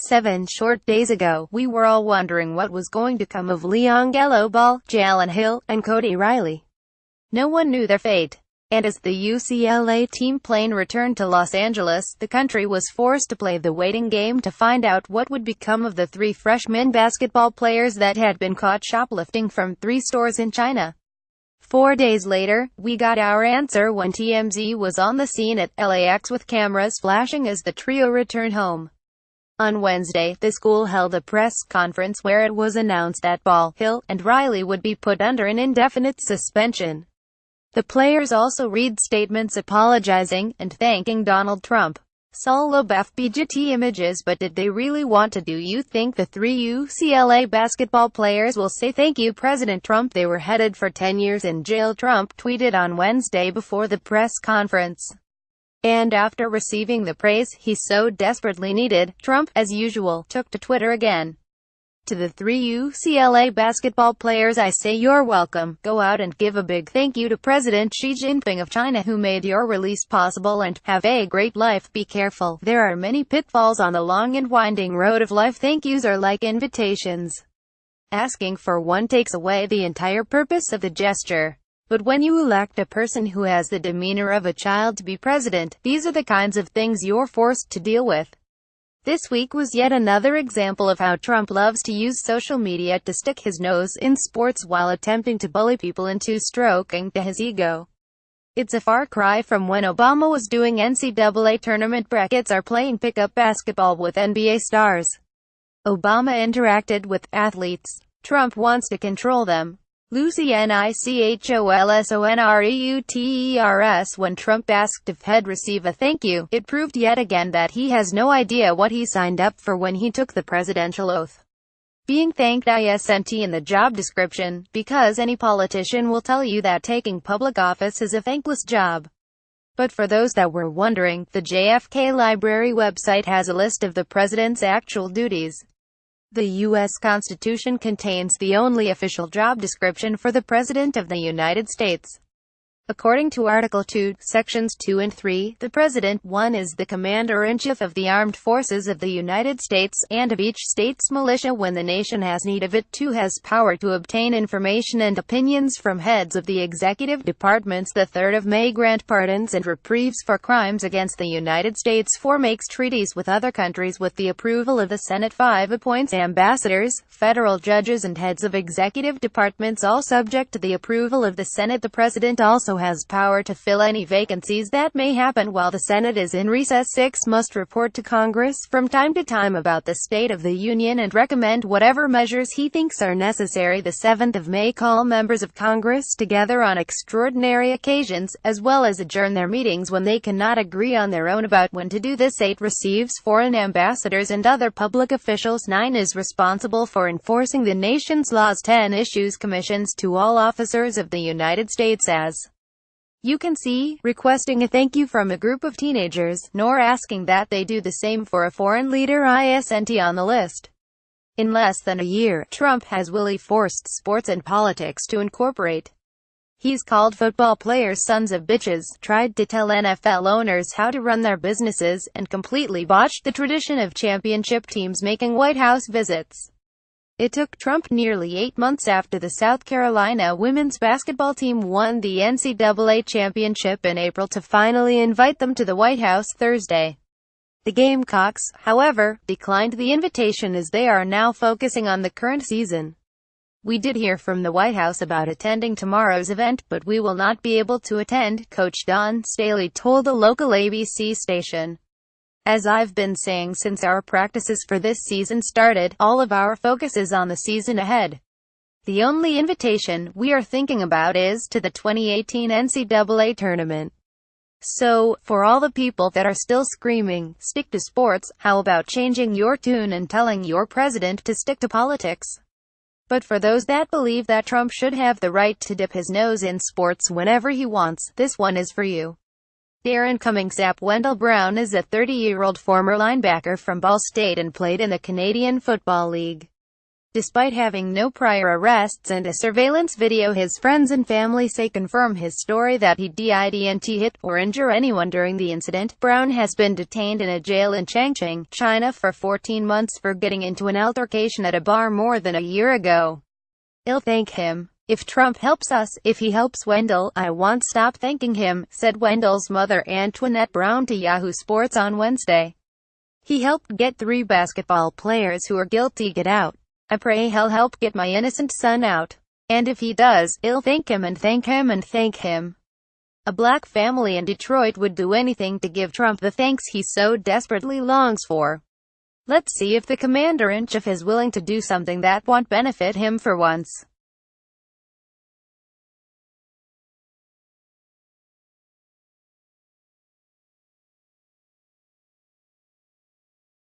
7 short days ago, we were all wondering what was going to come of LiAngelo Ball, Jalen Hill, and Cody Riley. No one knew their fate. And as the UCLA team plane returned to Los Angeles, the country was forced to play the waiting game to find out what would become of the 3 freshman basketball players that had been caught shoplifting from 3 stores in China. 4 days later, we got our answer when TMZ was on the scene at LAX with cameras flashing as the trio returned home. On Wednesday, the school held a press conference where it was announced that Ball, Hill, and Riley would be put under an indefinite suspension. The players also read statements apologizing and thanking Donald Trump. Solo FBGT images. But did they really want to? Do you think the 3 UCLA basketball players will say thank you President Trump? They were headed for 10 years in jail, Trump tweeted on Wednesday before the press conference. And after receiving the praise he so desperately needed, Trump, as usual, took to Twitter again. To the 3 UCLA basketball players I say you're welcome. Go out and give a big thank you to President Xi Jinping of China who made your release possible, and have a great life. Be careful. There are many pitfalls on the long and winding road of life. Thank yous are like invitations. Asking for one takes away the entire purpose of the gesture. But when you elect a person who has the demeanor of a child to be president, these are the kinds of things you're forced to deal with. This week was yet another example of how Trump loves to use social media to stick his nose in sports while attempting to bully people into stroking to his ego. It's a far cry from when Obama was doing NCAA tournament brackets or playing pickup basketball with NBA stars. Obama interacted with athletes. Trump wants to control them. LiAngelo When Trump asked if he'd receive a thank you, it proved yet again that he has no idea what he signed up for when he took the presidential oath. Being thanked isn't in the job description, because any politician will tell you that taking public office is a thankless job. But for those that were wondering, the JFK Library website has a list of the president's actual duties. The U.S. Constitution contains the only official job description for the President of the United States. According to Article 2, Sections 2 and 3, the President, 1 is the Commander-in-Chief of the Armed Forces of the United States, and of each state's militia when the nation has need of it. 2 has power to obtain information and opinions from heads of the executive departments. The 3rd may grant pardons and reprieves for crimes against the United States. 4 makes treaties with other countries with the approval of the Senate. 5 appoints ambassadors, federal judges and heads of executive departments, all subject to the approval of the Senate. The President also has power to fill any vacancies that may happen while the Senate is in recess. 6 must report to Congress from time to time about the state of the Union and recommend whatever measures he thinks are necessary. The 7th may call members of Congress together on extraordinary occasions, as well as adjourn their meetings when they cannot agree on their own about when to do this. 8 receives foreign ambassadors and other public officials. 9 is responsible for enforcing the nation's laws. 10 issues commissions to all officers of the United States, as you can see, requesting a thank you from a group of teenagers, nor asking that they do the same for a foreign leader isn't on the list. In less than a year, Trump has willfully forced sports and politics to incorporate. He's called football players sons of bitches, tried to tell NFL owners how to run their businesses, and completely botched the tradition of championship teams making White House visits. It took Trump nearly 8 months after the South Carolina women's basketball team won the NCAA championship in April to finally invite them to the White House Thursday. The Gamecocks, however, declined the invitation as they are now focusing on the current season. We did hear from the White House about attending tomorrow's event, but we will not be able to attend, Coach Dawn Staley told the local ABC station. As I've been saying since our practices for this season started, all of our focus is on the season ahead. The only invitation we are thinking about is to the 2018 NCAA tournament. So, for all the people that are still screaming, stick to sports, how about changing your tune and telling your president to stick to politics? But for those that believe that Trump should have the right to dip his nose in sports whenever he wants, this one is for you. Darren Cummings. Wendell Brown is a 30-year-old former linebacker from Ball State and played in the Canadian Football League. Despite having no prior arrests and a surveillance video, his friends and family say confirm his story that he didn't hit or injure anyone during the incident. Brown has been detained in a jail in Changchun, China for 14 months for getting into an altercation at a bar more than a year ago. "I'll thank him. If Trump helps us, if he helps Wendell, I won't stop thanking him," said Wendell's mother Antoinette Brown to Yahoo Sports on Wednesday. "He helped get 3 basketball players who are guilty get out. I pray he'll help get my innocent son out. And if he does, I'll thank him and thank him and thank him." A black family in Detroit would do anything to give Trump the thanks he so desperately longs for. Let's see if the commander-in-chief is willing to do something that won't benefit him for once.